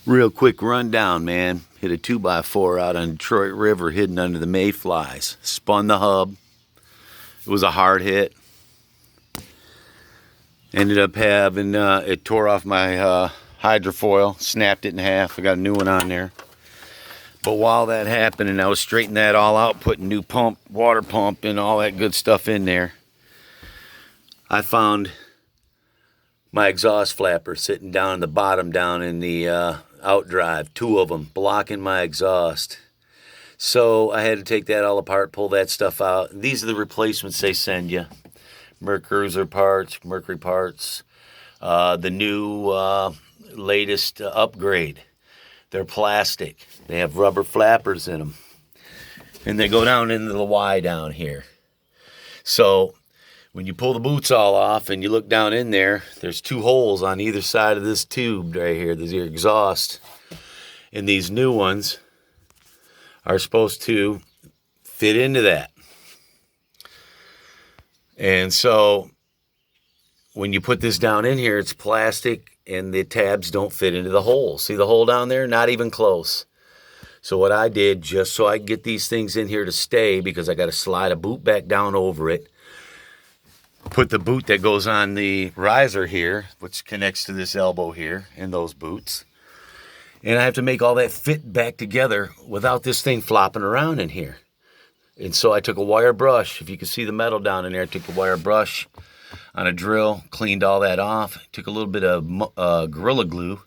Real quick rundown, man. Hit a 2x4 out on Detroit River hidden under the mayflies. Spun the hub. It was a hard hit. Ended up having, it tore off my hydrofoil, snapped it in half. I got a new one on there. But while that happened and I was straightening that all out, putting new pump, water pump and all that good stuff in there, I found my exhaust flapper sitting down in the bottom down in the outdrive, two of them blocking my exhaust. So I had to take that all apart, pull that stuff out. These are the replacements they send you. Mercruser parts, Mercury parts, the new latest upgrade. They're plastic. They have rubber flappers in them. And they go down into the Y down here. So when you pull the boots all off and you look down in there, there's two holes on either side of this tube right here. There's your exhaust. And these new ones are supposed to fit into that. And so when you put this down in here, it's plastic and the tabs don't fit into the hole. See the hole down there? Not even close. So what I did, just so I can get these things in here to stay, because I got to slide a boot back down over it, put the boot that goes on the riser here, which connects to this elbow here, in those boots. And I have to make all that fit back together without this thing flopping around in here. And so I took a wire brush. If you can see the metal down in there, I took a wire brush on a drill, cleaned all that off, took a little bit of Gorilla Glue,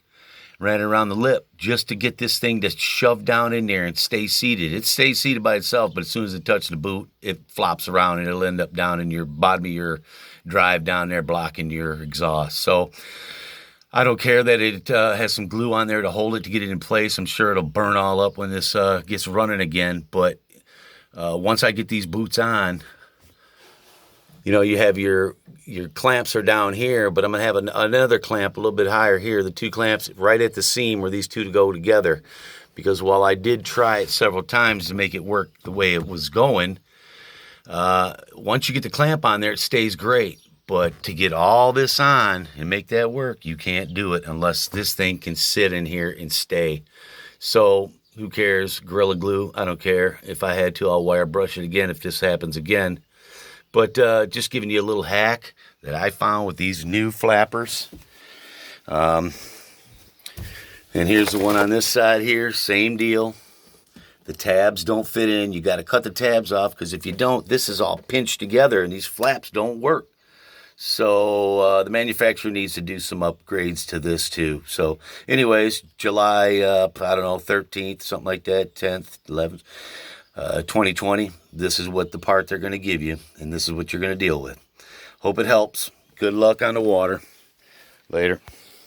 ran it around the lip just to get this thing to shove down in there and stay seated. It stays seated by itself, but as soon as it touches the boot, it flops around and it'll end up down in your bottom of your drive down there, blocking your exhaust. So I don't care that it has some glue on there to hold it, to get it in place. I'm sure it'll burn all up when this gets running again. But once I get these boots on, you know, you have your clamps are down here, but I'm going to have another clamp a little bit higher here. The two clamps right at the seam where these two go together. Because while I did try it several times to make it work the way it was going, once you get the clamp on there, it stays great. But to get all this on and make that work, you can't do it unless this thing can sit in here and stay. So who cares? Gorilla Glue, I don't care. If I had to, I'll wire brush it again if this happens again. But just giving you a little hack that I found with these new flappers. And here's the one on this side here, same deal. The tabs don't fit in. You got to cut the tabs off, because if you don't, this is all pinched together and these flaps don't work. So the manufacturer needs to do some upgrades to this too. So anyways, July, I don't know, 13th, something like that, 10th, 11th. 2020, this is what the part they're going to give you, and this is what you're going to deal with. Hope it helps. Good luck on the water. Later.